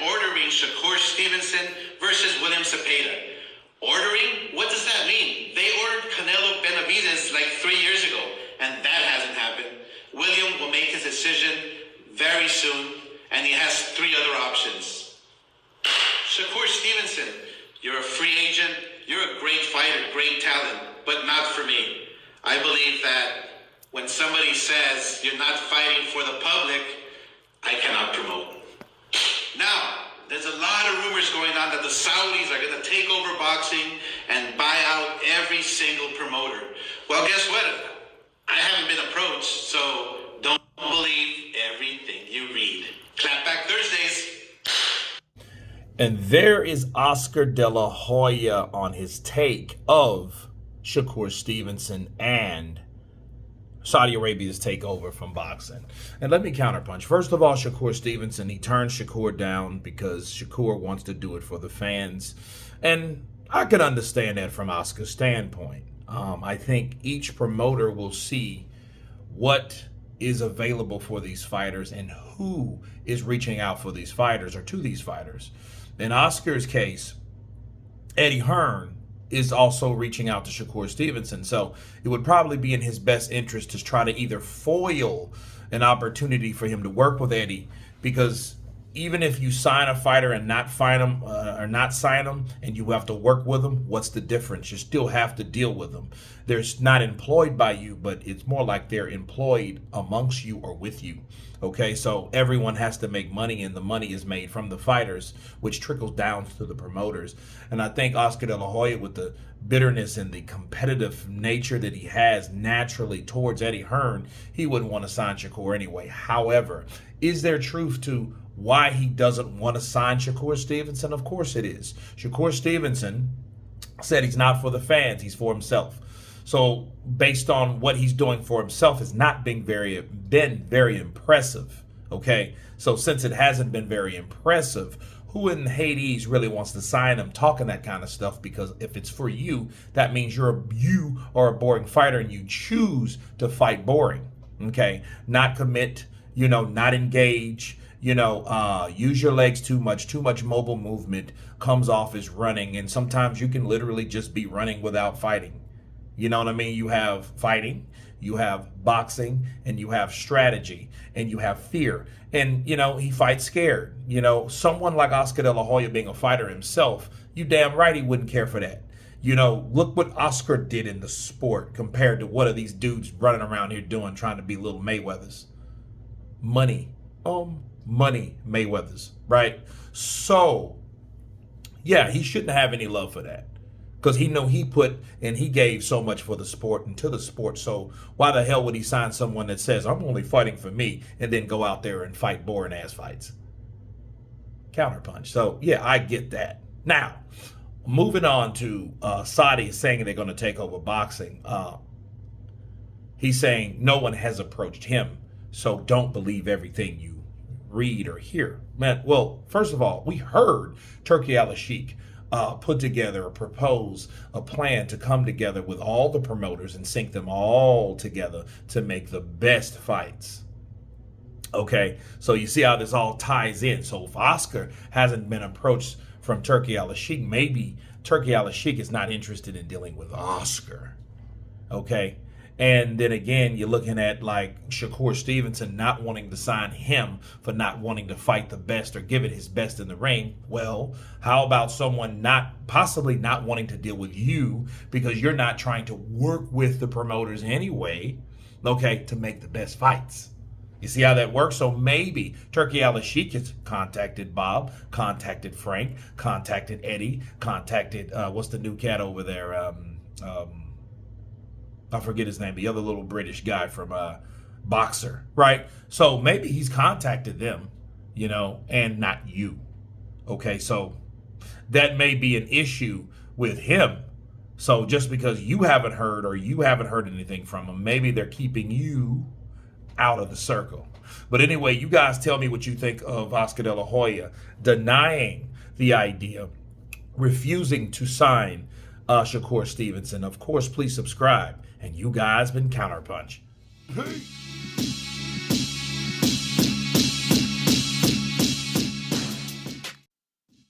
ordering Shakur Stevenson versus William Cepeda. Ordering? What does that mean? They ordered Canelo Benavidez like 3 years ago, and that hasn't happened. William will make his decision very soon, and he has 3 other options. Shakur Stevenson, you're a free agent, you're a great fighter, great talent, but not for me. I believe that when somebody says you're not fighting for the public, I cannot promote. Now, there's a lot of rumors going on that the Saudis are going to take over boxing and buy out every single promoter. Well, guess what? I haven't been approached, so don't believe everything you read. Clapback Thursdays. And there is Oscar Delahoya on his take of Shakur Stevenson and Saudi Arabia's takeover from boxing. And let me counterpunch. First of all, Shakur Stevenson, he turned Shakur down because Shakur wants to do it for the fans. And I can understand that from Oscar's standpoint. I think each promoter will see what is available for these fighters and who is reaching out for these fighters or to these fighters. In Oscar's case, Eddie Hearn is also reaching out to Shakur Stevenson. So it would probably be in his best interest to try to either foil an opportunity for him to work with Eddie, because even if you sign a fighter and not sign them and you have to work with them, what's the difference? You still have to deal with them. They're not employed by you, but it's more like they're employed amongst you or with you. Okay, so everyone has to make money, and the money is made from the fighters, which trickles down to the promoters. And I think Oscar De La Hoya, with the bitterness and the competitive nature that he has naturally towards Eddie Hearn, he wouldn't want to sign Shakur anyway. However, is there truth to why he doesn't want to sign Shakur Stevenson? Of course it is. Shakur Stevenson said he's not for the fans, he's for himself. So based on what he's doing for himself has not been very impressive. Okay, so since it hasn't been very impressive, who in Hades really wants to sign him talking that kind of stuff? Because if it's for you, that means you are a boring fighter and you choose to fight boring. Okay, not commit, not engage, use your legs too much mobile movement comes off as running, and sometimes you can literally just be running without fighting. You know what I mean? You have fighting, you have boxing, and you have strategy, and you have fear. And, he fights scared. Someone like Oscar De La Hoya being a fighter himself, you damn right he wouldn't care for that. Look what Oscar did in the sport compared to what are these dudes running around here doing, trying to be little Mayweathers. Money. Money Mayweathers, right? So, yeah, he shouldn't have any love for that. Because he put and he gave so much for the sport and to the sport. So why the hell would he sign someone that says, I'm only fighting for me, and then go out there and fight boring ass fights? Counterpunch. So yeah, I get that. Now, moving on to Saudi saying they're going to take over boxing. He's saying no one has approached him, so don't believe everything you read or hear. Man, well, first of all, we heard Turki Al-Sheikh put together or propose a plan to come together with all the promoters and sync them all together to make the best fights. Okay, so you see how this all ties in. So if Oscar hasn't been approached from Turki Al-Sheikh, maybe Turki Al-Sheikh is not interested in dealing with Oscar. Okay, and then again, you're looking at like Shakur Stevenson not wanting to sign him for not wanting to fight the best or give it his best in the ring. Well, how about someone possibly not wanting to deal with you because you're not trying to work with the promoters anyway, okay, to make the best fights? You see how that works? So maybe Turki Al-Sheikh has contacted Bob, contacted Frank, contacted Eddie, contacted, what's the new cat over there? I forget his name, the other little British guy from Boxer, right? So maybe he's contacted them, and not you. Okay, so that may be an issue with him. So just because you haven't heard or you haven't heard anything from him, maybe they're keeping you out of the circle. But anyway, you guys tell me what you think of Oscar De La Hoya denying the idea, refusing to sign Shakur Stevenson. Of course, please subscribe. And you guys been Counterpunch. Peace.